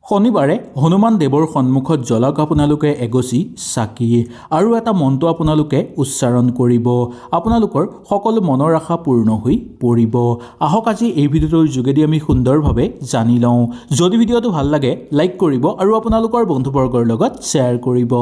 শনিবাৰে হনুমান দেৱৰ সন্মুখত জ্বলাওক আপোনালোকে এগছি চাকি আৰু এটা মন্ত্ৰ আপোনালোকে উচ্চাৰণ কৰিব। আপোনালোকৰ সকলো মনৰ আশা পূৰ্ণ হৈ পৰিব। আহক আজি এই ভিডিঅ'টোৰ যোগেদি আমি সুন্দৰভাৱে জানি লওঁ। যদি ভিডিঅ'টো ভাল লাগে লাইক কৰিব আৰু আপোনালোকৰ বন্ধুবৰ্গৰ লগত শ্বেয়াৰ কৰিব।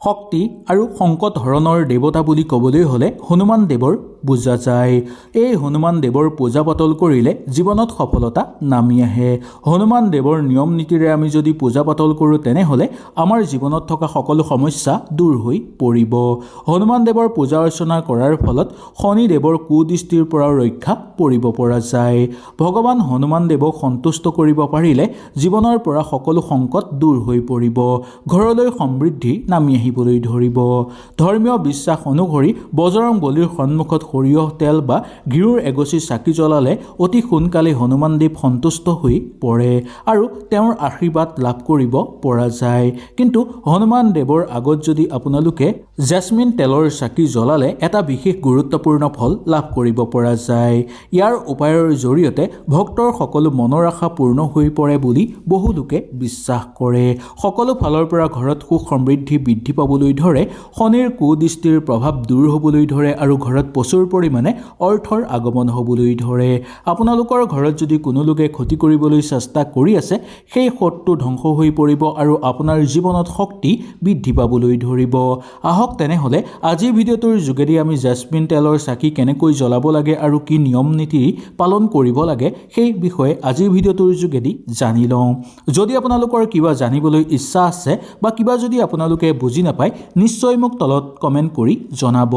শক্তি আৰু সংকট হৰণৰ দেৱতা বুলি ক'বলৈ হ'লে হনুমান দেৱৰ বুজা যায়। এই হনুমান দেৱৰ পূজা পাতল কৰিলে জীৱনত সফলতা নামি আহে। হনুমান দেৱৰ নিয়ম নীতিৰে আমি যদি পূজা পাতল কৰোঁ তেনেহ'লে আমাৰ জীৱনত থকা সকলো সমস্যা দূৰ হৈ পৰিব। হনুমান দেৱৰ পূজা অৰ্চনা কৰাৰ ফলত শনি দেৱৰ কুদৃষ্টিৰ পৰাও ৰক্ষা পৰিব পৰা যায়। ভগৱান হনুমান দেৱক সন্তুষ্ট কৰিব পাৰিলে জীৱনৰ পৰা সকলো সংকট দূৰ হৈ পৰিব। ঘৰলৈ সমৃদ্ধি নামি আহিবলৈ ধৰিব। ধৰ্মীয় বিশ্বাস অনুসৰি বজৰং বলীৰ সন্মুখত সৰিয়হ তেল বা ঘিউৰ এগছি চাকি জ্বলালে অতি সোনকালে হনুমান দেৱ সন্তুষ্ট হৈ পৰে আৰু তেওঁৰ আশীৰ্বাদ লাভ কৰিব পৰা যায়। কিন্তু হনুমান দেৱৰ আগত যদি আপোনালোকে জেচমিন তেলৰ চাকি জ্বলালে এটা বিশেষ গুৰুত্বপূৰ্ণ ফল লাভ কৰিব পৰা যায়। ইয়াৰ উপায়ৰ জৰিয়তে ভক্তৰ সকলো মনৰ আশা পূৰ্ণ হৈ পৰে বুলি বহু লোকে বিশ্বাস কৰে। সকলো ফালৰ পৰা ঘৰত সুখ সমৃদ্ধি বৃদ্ধি পাবলৈ ধৰে, শনিৰ কুদৃষ্টিৰ প্ৰভাৱ দূৰ হ'বলৈ ধৰে আৰু ঘৰত প্ৰচুৰ পৰিমাণে অৰ্থৰ আগমন হ'বলৈ ধৰে। আপোনালোকৰ ঘৰত যদি কোনো লোকে ক্ষতি কৰিবলৈ চেষ্টা কৰি আছে, সেই শত্ৰু ধ্বংস হৈ পৰিব আৰু আপোনাৰ জীৱনত শক্তি বৃদ্ধি পাবলৈ ধৰিব। আহক তেনেহ'লে আজিৰ ভিডিঅ'টোৰ যোগেদি আমি জেচমিন তেলৰ চাকি কেনেকৈ জ্বলাব লাগে আৰু কি নিয়ম নীতি পালন কৰিব লাগে সেই বিষয়ে আজিৰ ভিডিঅ'টোৰ যোগেদি জানি লওঁ। যদি আপোনালোকৰ কিবা জানিবলৈ ইচ্ছা আছে বা কিবা যদি আপোনালোকে বুজি নাপায় নিশ্চয় মোক তলত কমেণ্ট কৰি জনাব।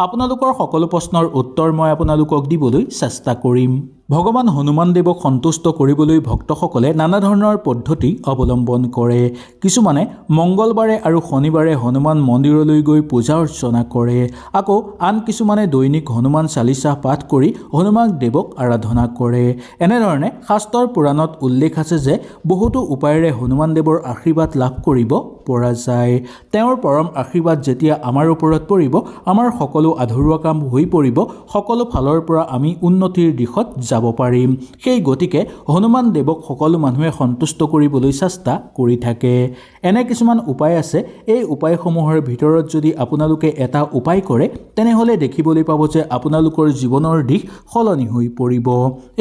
আপোনালোকৰ সকলো প্ৰশ্নৰ উত্তৰ মই আপোনালোকক দিবলৈ চেষ্টা কৰিম। ভগৱান হনুমান দেৱক সন্তুষ্ট কৰিবলৈ ভক্তসকলে নানা ধৰণৰ পদ্ধতি অৱলম্বন কৰে। কিছুমানে মংগলবাৰে আৰু শনিবাৰে হনুমান মন্দিৰলৈ গৈ পূজা অৰ্চনা কৰে। আকৌ আন কিছুমানে দৈনিক হনুমান চালিচা পাঠ কৰি হনুমান দেৱক আৰাধনা কৰে। এনেধৰণে শাস্ত্ৰৰ পুৰাণত উল্লেখ আছে যে বহুতো উপায়েৰে হনুমান দেৱৰ আশীৰ্বাদ লাভ কৰিব পৰা যায়। তেওঁৰ পৰম আশীৰ্বাদ যেতিয়া আমাৰ ওপৰত পৰিব, আমাৰ সকলো আধৰুৱা কাম হৈ পৰিব, সকলো ফালৰ পৰা আমি উন্নতিৰ দিশত যাব পাৰিম। সেই গতিকে হনুমান দেৱক সকলো মানুহে সন্তুষ্ট কৰিবলৈ চেষ্টা কৰি থাকে। এনে কিছুমান উপায় আছে। এই উপায়সমূহৰ ভিতৰত যদি আপোনালোকে এটা উপায় কৰে তেনেহ'লে দেখিবলৈ পাব যে আপোনালোকৰ জীৱনৰ দিশ সলনি হৈ পৰিব।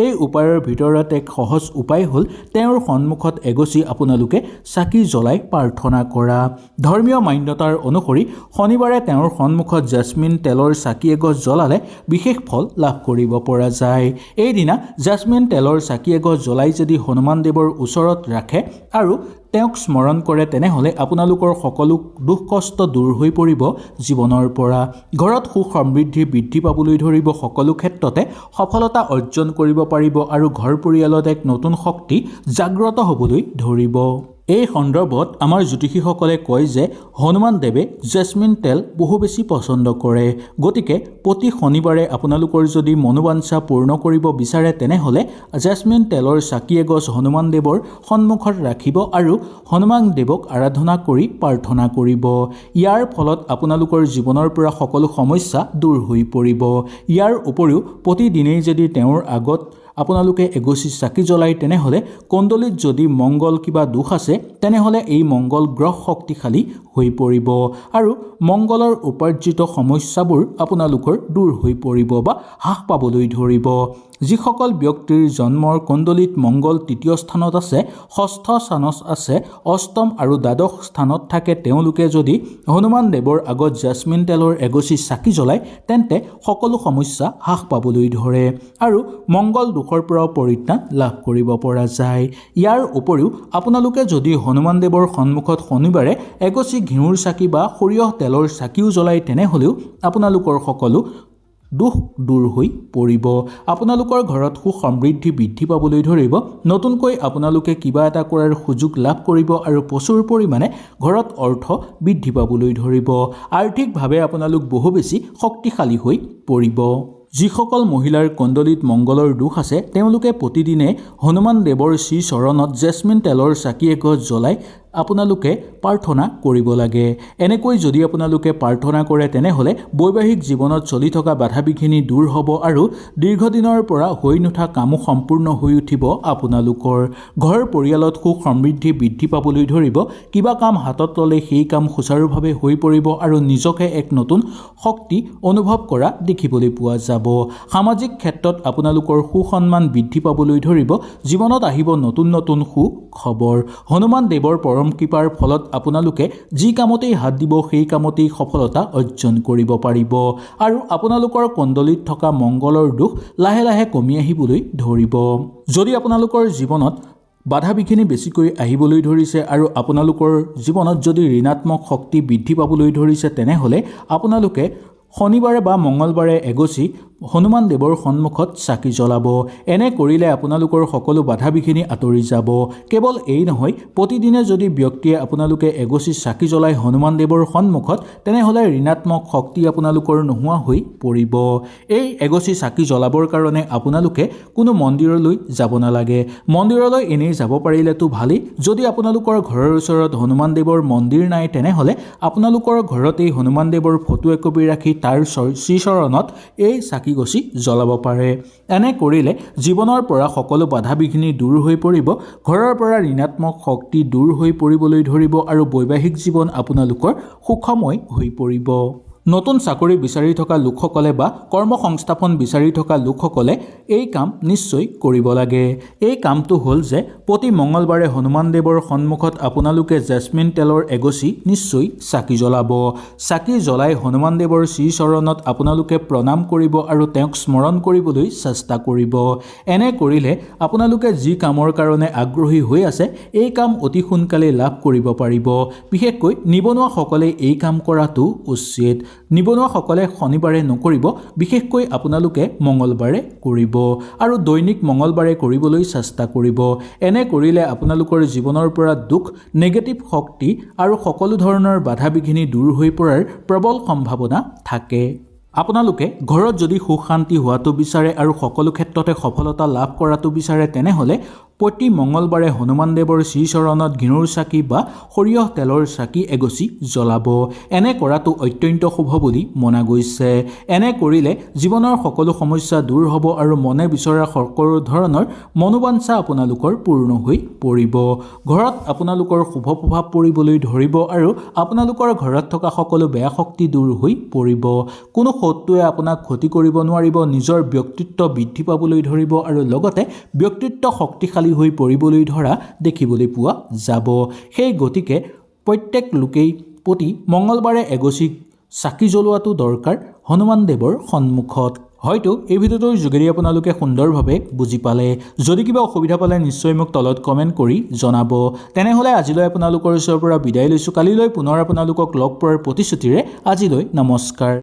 এই উপায়ৰ ভিতৰত এক সহজ উপায় হ'ল তেওঁৰ সন্মুখত এগছি আপোনালোকে চাকি জ্বলাই প্ৰাৰ্থনা কৰা। ধৰ্মীয় মান্যতাৰ অনুসৰি শনিবাৰে তেওঁৰ সন্মুখত জেচমিন তেলৰ চাকি এগছ জ্বলালে বিশেষ ফল লাভ কৰিব পৰা যায়। এইদিনা জেচমিন তেলৰ চাকি এগছ জ্বলাই যদি হনুমান দেৱৰ ওচৰত ৰাখে আৰু তেওঁক স্মৰণ কৰে তেনেহ'লে আপোনালোকৰ সকলো দুখ কষ্ট দূৰ হৈ পৰিব জীৱনৰ পৰা। ঘৰত সুখ সমৃদ্ধি বৃদ্ধি পাবলৈ ধৰিব, সকলো ক্ষেত্ৰতে সফলতা অৰ্জন কৰিব পাৰিব আৰু ঘৰ পৰিয়ালত এক নতুন শক্তি জাগ্ৰত হ'বলৈ ধৰিব। এই সন্দৰ্ভত আমাৰ জ্যোতিষীসকলে কয় যে হনুমান দেৱে জেচমিন তেল বহু বেছি পচন্দ কৰে। গতিকে প্ৰতি শনিবাৰে আপোনালোকৰ যদি মনোবাঞ্ছা পূৰ্ণ কৰিব বিচাৰে তেনেহ'লে জেচমিন তেলৰ চাকি এগছ হনুমান দেৱৰ সন্মুখত ৰাখিব আৰু হনুমান দেৱক আৰাধনা কৰি প্ৰাৰ্থনা কৰিব। ইয়াৰ ফলত আপোনালোকৰ জীৱনৰ পৰা সকলো সমস্যা দূৰ হৈ পৰিব। ইয়াৰ উপৰিও প্ৰতিদিনেই যদি তেওঁৰ আগত আপোনালোকে এগছি চাকি জ্বলাই তেনেহ'লে কুণ্ডলীত যদি মংগল কিবা দোষ আছে তেনেহ'লে এই মংগল গ্ৰহ শক্তিশালী হৈ পৰিব আৰু মংগলৰ উপাৰ্জিত সমস্যাবোৰ আপোনালোকৰ দূৰ হৈ পৰিব বা হ্ৰাস পাবলৈ ধৰিব। যিসকল ব্যক্তিৰ জন্মৰ কুণ্ডলীত মংগল তৃতীয় স্থানত আছে, ষষ্ঠ স্থানত আছে, অষ্টম আৰু দ্বাদশ স্থানত থাকে, তেওঁলোকে যদি হনুমান দেৱৰ আগত জেচমিন তেলৰ এগছি চাকি জ্বলায় তেন্তে সকলো সমস্যা হ্ৰাস পাবলৈ ধৰে আৰু মংগল দোষৰ পৰাও পৰিত্ৰাণ লাভ কৰিব পৰা যায়। ইয়াৰ উপৰিও আপোনালোকে যদি হনুমান দেৱৰ সন্মুখত শনিবাৰে এগছি ঘিউৰ চাকি বা সৰিয়হ তেলৰ চাকিও জ্বলায় তেনেহ'লেও আপোনালোকৰ সকলো দুখ দূৰ হৈ পৰিব। আপোনালোকৰ ঘৰত সুখ সমৃদ্ধি বৃদ্ধি পাবলৈ ধৰিব। নতুনকৈ আপোনালোকে কিবা এটা কৰাৰ সুযোগ লাভ কৰিব আৰু প্ৰচুৰ পৰিমাণে ঘৰত অৰ্থ বৃদ্ধি পাবলৈ ধৰিব। আৰ্থিকভাৱে আপোনালোক বহু বেছি শক্তিশালী হৈ পৰিব। যিসকল মহিলাৰ কুণ্ডলীত মংগলৰ দোষ আছে তেওঁলোকে প্ৰতিদিনে হনুমান দেৱৰ শ্ৰী চৰণত জেচমিন তেলৰ চাকি এগছ জ্বলাই আপোনালোকে প্ৰাৰ্থনা কৰিব লাগে। এনেকৈ যদি আপোনালোকে প্ৰাৰ্থনা কৰে তেনেহ'লে বৈবাহিক জীৱনত চলি থকা বাধা বিঘিনি দূৰ হ'ব আৰু দীৰ্ঘদিনৰ পৰা হৈ নুঠা কামো সম্পূৰ্ণ হৈ উঠিব। আপোনালোকৰ ঘৰ পৰিয়ালত সুখ সমৃদ্ধি বৃদ্ধি পাবলৈ ধৰিব। কিবা কাম হাতত ল'লে সেই কাম সুচাৰুভাৱে হৈ পৰিব আৰু নিজকে এক নতুন শক্তি অনুভৱ কৰা দেখিবলৈ পোৱা যাব। সামাজিক ক্ষেত্ৰত আপোনালোকৰ সুসন্মান বৃদ্ধি পাবলৈ ধৰিব। জীৱনত আহিব নতুন নতুন সুখবৰ। হনুমান দেৱৰ পৰম কৃপাৰ ফলত আপোনালোকে যি কামতেই হাত দিব সেই কামতেই সফলতা অৰ্জন কৰিব পাৰিব আৰু আপোনালোকৰ কুণ্ডলীত থকা মংগলৰ দোষ লাহে লাহে কমি আহিবলৈ ধৰিব। যদি আপোনালোকৰ জীৱনত বাধা বিঘিনি বেছিকৈ আহিবলৈ ধৰিছে আৰু আপোনালোকৰ জীৱনত যদি ঋণাত্মক শক্তি বৃদ্ধি পাবলৈ ধৰিছে তেনেহ'লে আপোনালোকে শনিবাৰে বা মঙলবাৰে এগছি হনুমান দেৱৰ সন্মুখত চাকি জ্বলাব। এনে কৰিলে আপোনালোকৰ সকলো বাধা বিঘিনি আঁতৰি যাব। কেৱল এই নহয়, প্ৰতিদিনে যদি ব্যক্তিয়ে আপোনালোকে এগছি চাকি জ্বলাই হনুমান দেৱৰ সন্মুখত তেনেহ'লে ঋণাত্মক শক্তি আপোনালোকৰ নোহোৱা হৈ পৰিব। এই এগছি চাকি জ্বলাবৰ কাৰণে আপোনালোকে কোনো মন্দিৰলৈ যাব নালাগে। মন্দিৰলৈ এনেই যাব পাৰিলেতো ভালেই। যদি আপোনালোকৰ ঘৰৰ ওচৰত হনুমান দেৱৰ মন্দিৰ নাই তেনেহ'লে আপোনালোকৰ ঘৰতেই হনুমান দেৱৰ ফটো একপি ৰাখি তাৰ শ্ৰীচৰণত এই চাকি গছি জ্বলাব পাৰে। এনে কৰিলে জীৱনৰ পৰা সকলো বাধা বিঘিনি দূৰ হৈ পৰিব। ঘৰৰ পৰা ঋণাত্মক শক্তি দূৰ হৈ পৰিবলৈ ধৰিব আৰু বৈবাহিক জীৱন আপোনালোকৰ সুখময় হৈ পৰিব। নতুন চাকৰি বিচাৰি থকা লোকসকলে বা কৰ্ম সংস্থাপন বিচাৰি থকা লোকসকলে এই কাম নিশ্চয় কৰিব লাগে। এই কামটো হ'ল যে প্ৰতি মঙলবাৰে হনুমান দেৱৰ সন্মুখত আপোনালোকে জেচমিন তেলৰ এগছি নিশ্চয় চাকি জ্বলাব। চাকি জ্বলাই হনুমান দেৱৰ শ্ৰীচৰণত আপোনালোকে প্ৰণাম কৰিব আৰু তেওঁক স্মৰণ কৰিবলৈ চেষ্টা কৰিব। এনে কৰিলে আপোনালোকে যি কামৰ কাৰণে আগ্ৰহী হৈ আছে এই কাম অতি সোনকালে লাভ কৰিব পাৰিব। বিশেষকৈ নিবনুৱাসকলে এই কাম কৰাটো উচিত। নিবনুৱাসকলে শনিবাৰে নকৰিব, বিশেষকৈ আপোনালোকে মঙলবাৰে কৰিব আৰু দৈনিক মঙলবাৰে কৰিবলৈ চেষ্টা কৰিব। এনে কৰিলে আপোনালোকৰ জীৱনৰ পৰা দুখ, নেগেটিভ শক্তি আৰু সকলো ধৰণৰ বাধা বিঘিনি দূৰ হৈ পৰাৰ প্ৰবল সম্ভাৱনা থাকে। আপোনালোকে ঘৰত যদি সুখ শান্তি হোৱাটো বিচাৰে আৰু সকলো ক্ষেত্ৰতে সফলতা লাভ কৰাটো বিচাৰে তেনেহ'লে প্ৰতি মঙলবাৰে হনুমান দেৱৰ শ্ৰীচৰণত ঘিউৰ চাকি বা সৰিয়হ তেলৰ চাকি এগছি জ্বলাব। এনে কৰাটো অত্যন্ত শুভ বুলি মনা গৈছে। এনে কৰিলে জীৱনৰ সকলো সমস্যা দূৰ হ'ব আৰু মনে বিচৰা সকলো ধৰণৰ মনোবাঞ্ছা আপোনালোকৰ পূৰ্ণ হৈ পৰিব। ঘৰত আপোনালোকৰ শুভ প্ৰভাৱ পৰিবলৈ ধৰিব আৰু আপোনালোকৰ ঘৰত থকা সকলো বেয়া শক্তি দূৰ হৈ পৰিব। কোনো শত্ৰুৱে আপোনাক ক্ষতি কৰিব নোৱাৰিব। নিজৰ ব্যক্তিত্ব বৃদ্ধি পাবলৈ ধৰিব আৰু লগতে ব্যক্তিত্ব শক্তিশালী হৈ পৰিবলৈ ধৰা দেখিবলৈ পোৱা যাব। সেই গতিকে প্ৰত্যেক লোকেই প্ৰতি মঙলবাৰে এগছি চাকি জ্বলোৱাটো দৰকাৰ হনুমান দেৱৰ সন্মুখত। হয়তো এই ভিডিঅ'টোৰ যোগেদি আপোনালোকে সুন্দৰভাৱে বুজি পালে। যদি কিবা অসুবিধা পালে নিশ্চয় মোক তলত কমেণ্ট কৰি জনাব। তেনেহ'লে আজিলৈ আপোনালোকৰ ওচৰৰ পৰা বিদায় লৈছোঁ। কালিলৈ পুনৰ আপোনালোকক লগ পোৱাৰ প্ৰতিশ্ৰুতিৰে আজিলৈ নমস্কাৰ।